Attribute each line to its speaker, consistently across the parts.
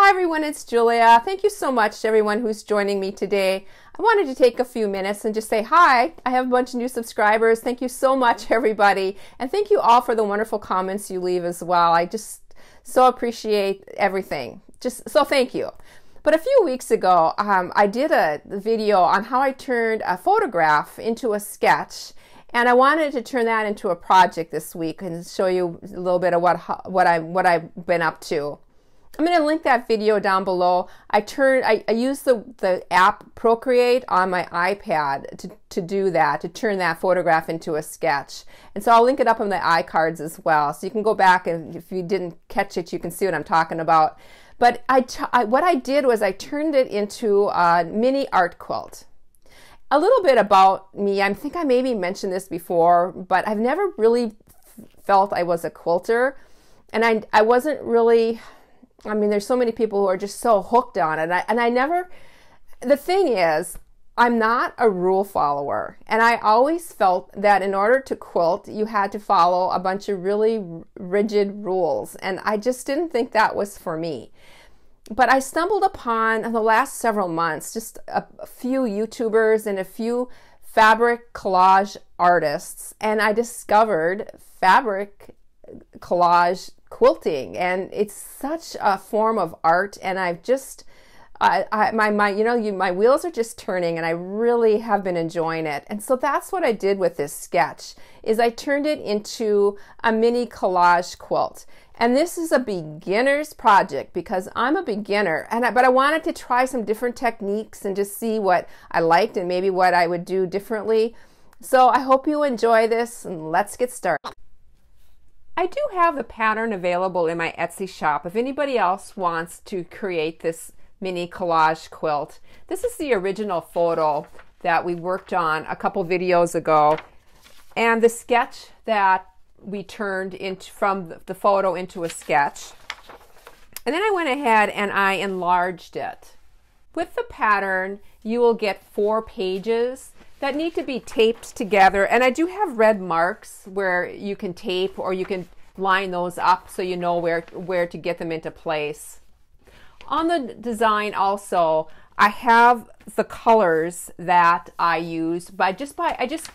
Speaker 1: Hi everyone, it's Julia. Thank you so much to everyone who's joining me today. I wanted to take a few minutes and just say hi. I have a bunch of new subscribers. Thank you so much, everybody. And thank you all for the wonderful comments you leave as well. I just so appreciate everything. So thank you. But a few weeks ago, I did a video on how I turned a photograph into a sketch. And I wanted to turn that into a project this week and show you a little bit of what I've been up to. I'm going to link that video down below. I used the app Procreate on my iPad to do that, to turn that photograph into a sketch. And so I'll link it up on the iCards as well. So you can go back, and if you didn't catch it, you can see what I'm talking about. But what I did was I turned it into a mini art quilt. A little bit about me. I think I maybe mentioned this before, but I've never really felt I was a quilter. And I wasn't really... I mean, there's so many people who are just so hooked on it. And I never, the thing is, I'm not a rule follower. And I always felt that in order to quilt, you had to follow a bunch of really rigid rules. And I just didn't think that was for me. But I stumbled upon, in the last several months, just a few YouTubers and a few fabric collage artists. And I discovered fabric collage quilting, and it's such a form of art, and I've just my wheels are just turning, and I really have been enjoying it. And so that's what I did with this sketch, is I turned it into a mini collage quilt. And this is a beginner's project because I'm a beginner, but I wanted to try some different techniques and just see what I liked and maybe what I would do differently. So I hope you enjoy this, and let's get started. I do have the pattern available in my Etsy shop if anybody else wants to create this mini collage quilt. This is the original photo that we worked on a couple videos ago, and the sketch that we turned from the photo into a sketch. And then I went ahead and I enlarged it. With the pattern, you will get 4 pages that need to be taped together, and I do have red marks where you can tape, or you can line those up so you know where to get them into place. On the design also, I have the colors that I use, but I just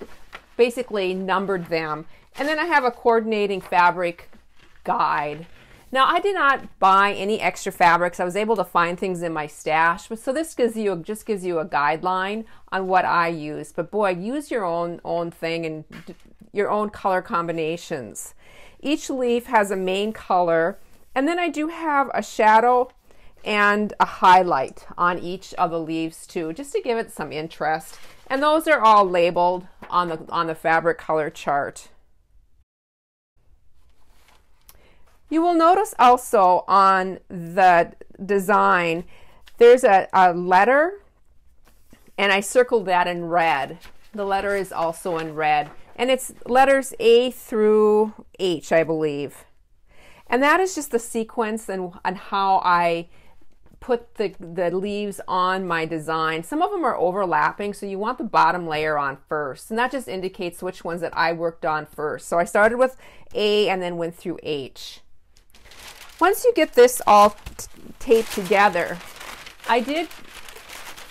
Speaker 1: basically numbered them, and then I have a coordinating fabric guide. Now, I did not buy any extra fabrics. I was able to find things in my stash. So this gives you a guideline on what I use. But boy, use your own thing and your own color combinations. Each leaf has a main color. And then I do have a shadow and a highlight on each of the leaves too, just to give it some interest. And those are all labeled on the fabric color chart. You will notice also on the design, there's a letter, and I circled that in red. The letter is also in red, and it's letters A through H, I believe. And that is just the sequence and how I put the leaves on my design. Some of them are overlapping, so you want the bottom layer on first, and that just indicates which ones that I worked on first. So I started with A and then went through H. Once you get this all taped together, I did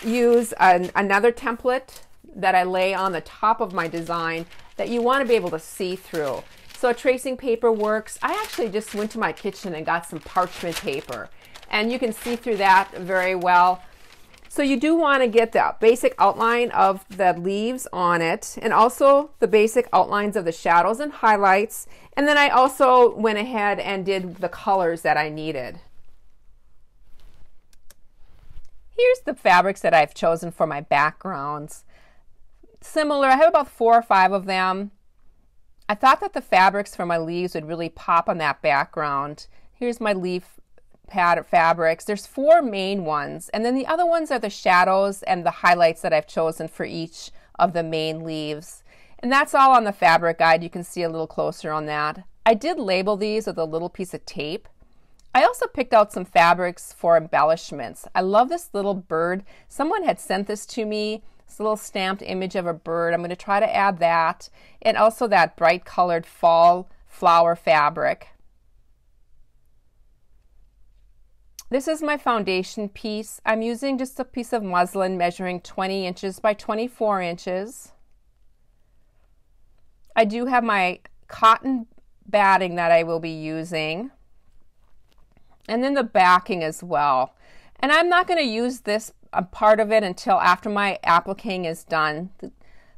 Speaker 1: use another template that I lay on the top of my design that you want to be able to see through. So tracing paper works. I actually just went to my kitchen and got some parchment paper, and you can see through that very well. So you do want to get the basic outline of the leaves on it, and also the basic outlines of the shadows and highlights. And then I also went ahead and did the colors that I needed. Here's the fabrics that I've chosen for my backgrounds. Similar, I have about 4 or 5 of them. I thought that the fabrics for my leaves would really pop on that background. Here's my leaf fabrics. There's 4 main ones, and then the other ones are the shadows and the highlights that I've chosen for each of the main leaves. And that's all on the fabric guide. You can see a little closer on that. I did label these with a little piece of tape. I also picked out some fabrics for embellishments. I love this little bird. Someone had sent this to me. It's a little stamped image of a bird. I'm going to try to add that, and also that bright colored fall flower fabric. This is my foundation piece. I'm using just a piece of muslin measuring 20 inches by 24 inches. I do have my cotton batting that I will be using, and then the backing as well. And I'm not going to use this part of it until after my appliquing is done.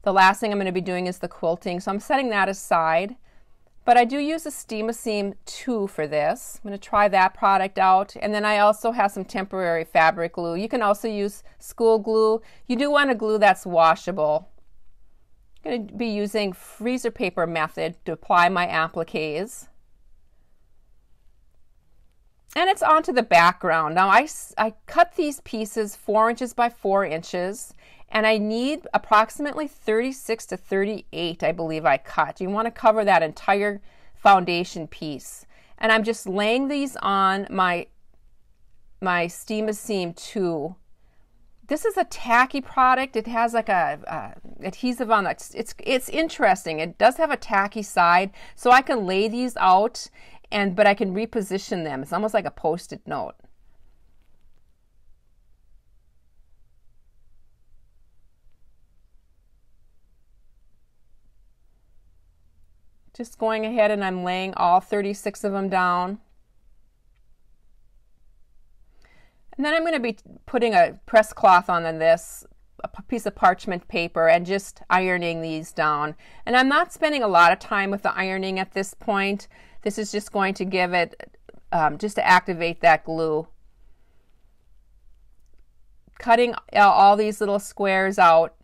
Speaker 1: The last thing I'm going to be doing is the quilting, so I'm setting that aside. But I do use a Steam-A-Seam 2 for this. I'm going to try that product out. And then I also have some temporary fabric glue. You can also use school glue. You do want a glue that's washable. I'm going to be using freezer paper method to apply my appliques. And it's onto the background. Now I cut these pieces 4 inches by 4 inches. And I need approximately 36 to 38, I believe I cut. You want to cover that entire foundation piece. And I'm just laying these on my Steam-A-Seam 2. This is a tacky product. It has like a adhesive on it. It's interesting. It does have a tacky side, so I can lay these out, but I can reposition them. It's almost like a Post-it note. Just going ahead and I'm laying all 36 of them down. And then I'm going to be putting a press cloth on this, a piece of parchment paper, and just ironing these down. And I'm not spending a lot of time with the ironing at this point. This is just going to give it, just to activate that glue. Cutting all these little squares out.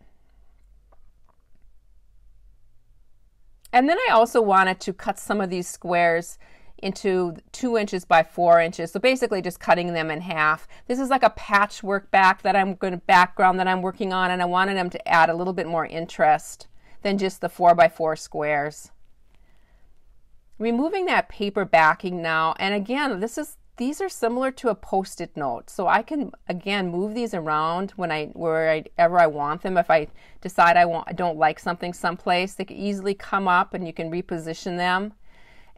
Speaker 1: And then I also wanted to cut some of these squares into 2 inches by 4 inches. So basically just cutting them in half. This is like a patchwork background that I'm working on, and I wanted them to add a little bit more interest than just the 4 by 4 squares. Removing that paper backing now, and again, these are similar to a Post-it note. So I can again move these around wherever I want them. If I decide I don't like something someplace, they can easily come up and you can reposition them.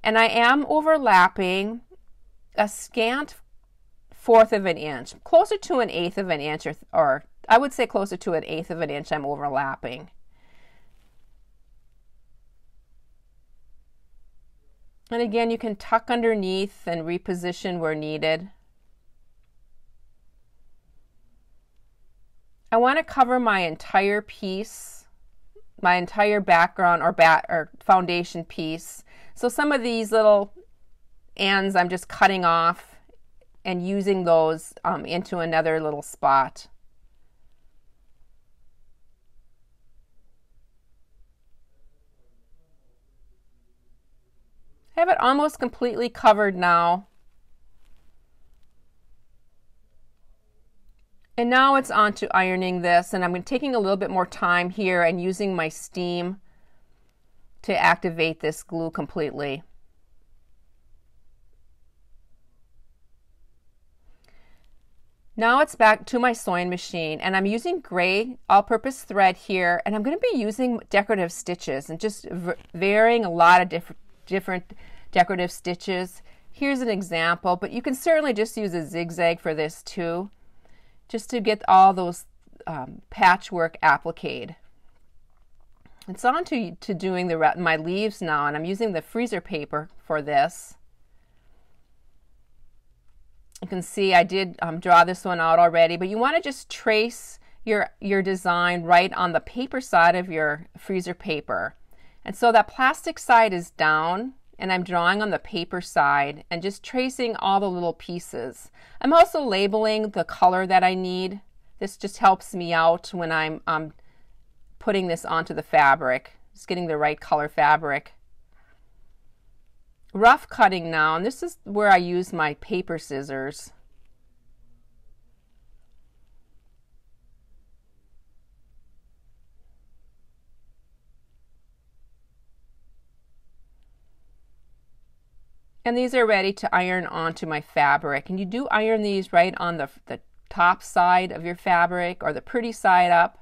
Speaker 1: And I am overlapping a scant 1/4 of an inch, closer to 1/8 of an inch, or I would say closer to 1/8 of an inch I'm overlapping. And again, you can tuck underneath and reposition where needed. I want to cover my entire piece, my entire background or foundation piece. So some of these little ends I'm just cutting off and using those into another little spot. I have it almost completely covered now. And now it's on to ironing this, and I'm taking a little bit more time here and using my steam to activate this glue completely. Now it's back to my sewing machine, and I'm using gray all-purpose thread here, and I'm going to be using decorative stitches and just varying a lot of different decorative stitches. Here's an example, but you can certainly just use a zigzag for this too, just to get all those patchwork appliqued. It's on to doing my leaves now, and I'm using the freezer paper for this. You can see I did draw this one out already, but you want to just trace your design right on the paper side of your freezer paper. And so that plastic side is down, and I'm drawing on the paper side and just tracing all the little pieces. I'm also labeling the color that I need. This just helps me out when I'm putting this onto the fabric, just getting the right color fabric. Rough cutting now, and this is where I use my paper scissors. And these are ready to iron onto my fabric. And you do iron these right on the top side of your fabric, or the pretty side up.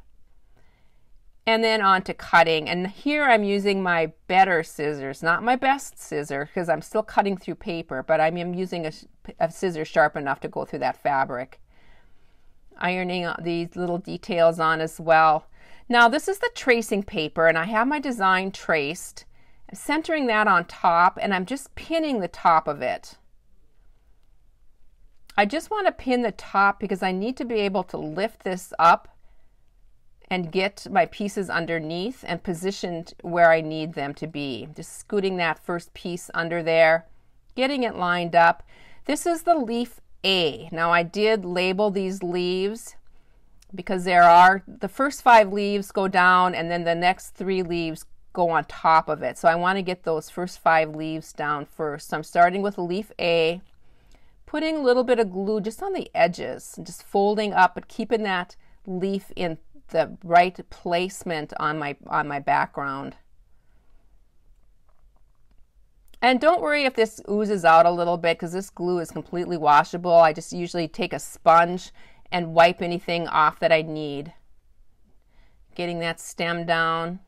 Speaker 1: and then on to cutting. And here I'm using my better scissors, not my best scissor, because I'm still cutting through paper, but I'm using a scissor sharp enough to go through that fabric. Ironing these little details on as well. Now this is the tracing paper, and I have my design traced. I'm centering that on top, and I'm just pinning the top of it. I just want to pin the top because I need to be able to lift this up and get my pieces underneath and positioned where I need them to be. Just scooting that first piece under there, getting it lined up. This is the leaf A. Now I did label these leaves because the first 5 leaves go down and then the next 3 leaves go on top of it. So I want to get those first 5 leaves down first. So I'm starting with leaf A, putting a little bit of glue just on the edges, and just folding up but keeping that leaf in the right placement on my background. And don't worry if this oozes out a little bit, because this glue is completely washable. I just usually take a sponge and wipe anything off that I need. Getting that stem down.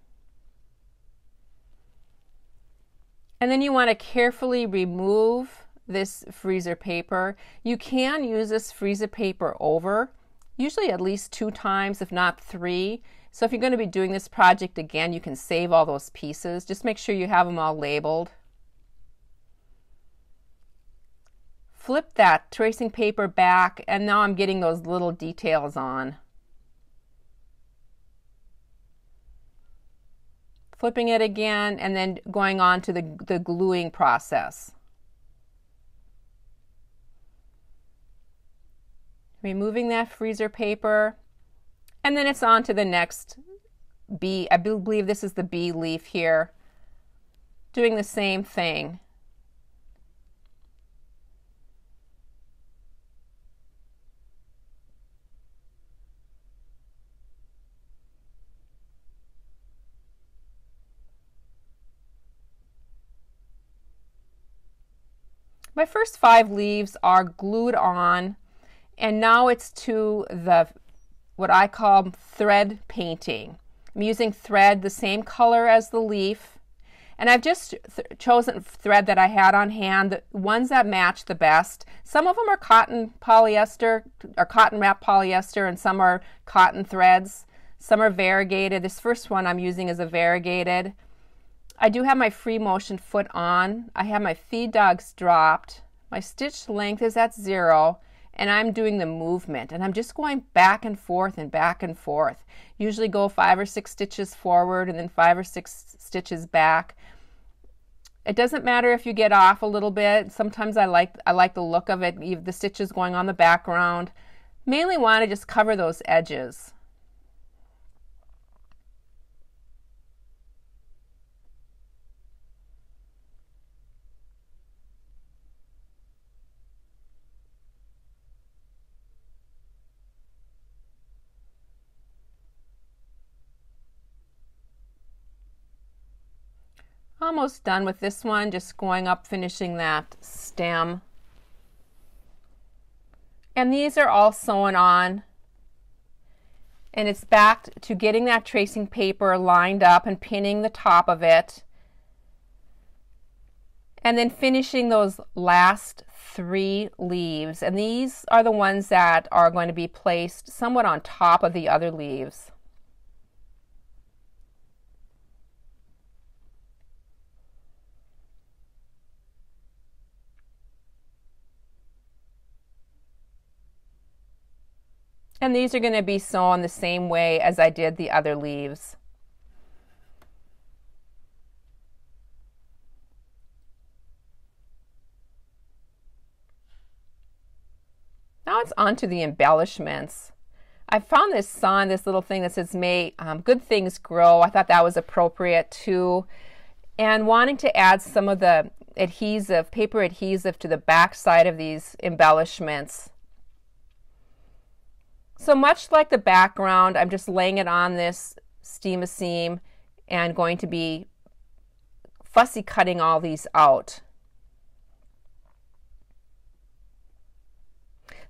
Speaker 1: And then you want to carefully remove this freezer paper. You can use this freezer paper over, usually at least 2 times, if not 3. So if you're going to be doing this project again, you can save all those pieces. Just make sure you have them all labeled. Flip that tracing paper back, and now I'm getting those little details on. Flipping it again, and then going on to the gluing process. Removing that freezer paper, and then it's on to the next B. I believe this is the B leaf here. Doing the same thing. My first 5 leaves are glued on, and now it's to what I call thread painting. I'm using thread the same color as the leaf, and I've just chosen thread that I had on hand, the ones that match the best. Some of them are cotton polyester or cotton wrap polyester, and some are cotton threads. Some are variegated. This first one I'm using is a variegated. I do have my free motion foot on. I have my feed dogs dropped. My stitch length is at 0, and I'm doing the movement, and I'm just going back and forth and back and forth. Usually go 5 or 6 stitches forward and then 5 or 6 stitches back. It doesn't matter if you get off a little bit. Sometimes I like the look of it, the stitches going on the background. Mainly want to just cover those edges. Almost done with this one, just going up, finishing that stem. And these are all sewn on. And it's back to getting that tracing paper lined up and pinning the top of it. And then finishing those last 3 leaves. And these are the ones that are going to be placed somewhat on top of the other leaves. And these are going to be sewn the same way as I did the other leaves. Now it's on to the embellishments. I found this little thing that says "May good things grow." I thought that was appropriate too. And wanting to add some of the adhesive, paper adhesive, to the back side of these embellishments. So much like the background, I'm just laying it on this steam-a-seam and going to be fussy cutting all these out.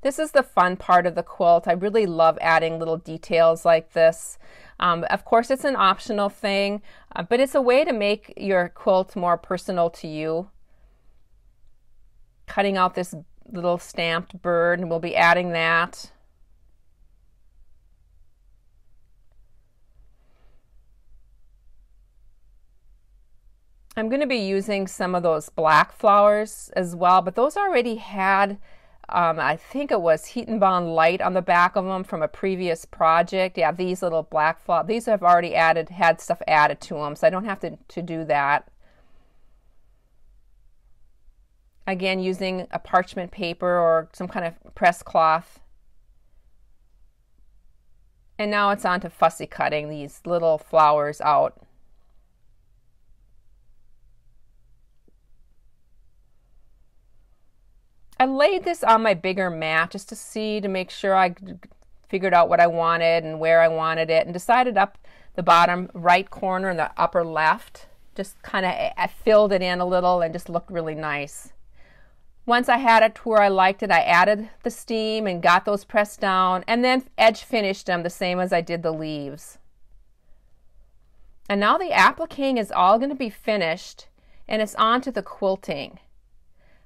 Speaker 1: This is the fun part of the quilt. I really love adding little details like this. Of course, it's an optional thing, but it's a way to make your quilt more personal to you. Cutting out this little stamped bird, and we'll be adding that. I'm going to be using some of those black flowers as well, but those already had, I think it was Heat and Bond Light on the back of them from a previous project. Yeah, these little black flowers, these have already had stuff added to them, so I don't have to do that. Again, using a parchment paper or some kind of press cloth. And now it's on to fussy cutting these little flowers out. I laid this on my bigger mat just to make sure I figured out what I wanted and where I wanted it, and decided up the bottom right corner and the upper left. Just kind of, I filled it in a little and just looked really nice. Once I had it to where I liked it, I added the steam and got those pressed down, and then edge finished them the same as I did the leaves. And now the appliquing is all going to be finished, and it's on to the quilting.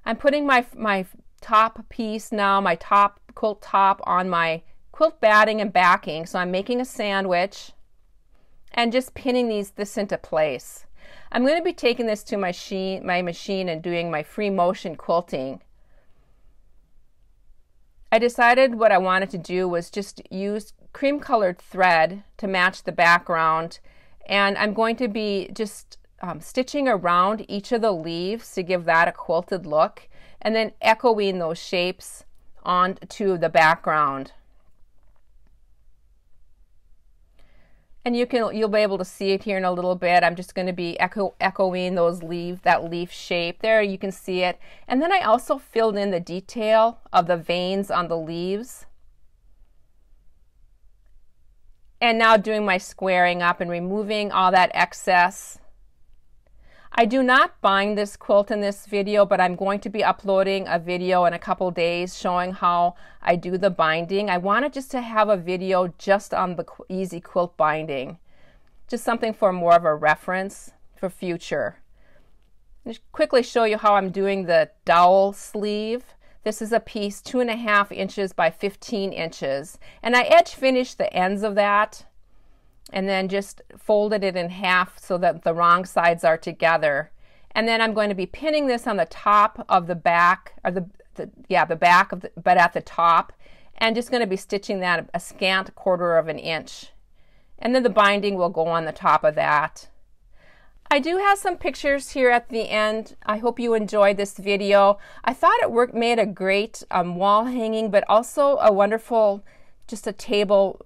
Speaker 1: I'm putting my top piece now, my top quilt top, on my quilt batting and backing. So I'm making a sandwich and just pinning this into place. I'm going to be taking this to my machine and doing my free motion quilting. I decided what I wanted to do was just use cream colored thread to match the background, and I'm going to be just stitching around each of the leaves to give that a quilted look, and then echoing those shapes onto the background. And you'll be able to see it here in a little bit. I'm just going to be echoing that leaf shape. There you can see it. And then I also filled in the detail of the veins on the leaves. And now doing my squaring up and removing all that excess. I do not bind this quilt in this video, but I'm going to be uploading a video in a couple days showing how I do the binding. I wanted just to have a video just on the easy quilt binding. Just something for more of a reference for future. Just quickly show you how I'm doing the dowel sleeve. This is a piece 2.5 inches by 15 inches. And I edge finished the ends of that, and then just folded it in half so that the wrong sides are together. And then I'm going to be pinning this on the top of the back, or the back of but at the top, and just going to be stitching that a scant 1/4 inch. And then the binding will go on the top of that. I do have some pictures here at the end. I hope you enjoyed this video. I thought it made a great wall hanging, but also a wonderful, just a table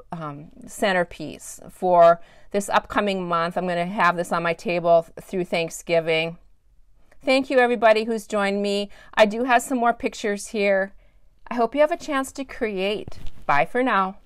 Speaker 1: centerpiece for this upcoming month. I'm going to have this on my table through Thanksgiving. Thank you everybody who's joined me. I do have some more pictures here. I hope you have a chance to create. Bye for now.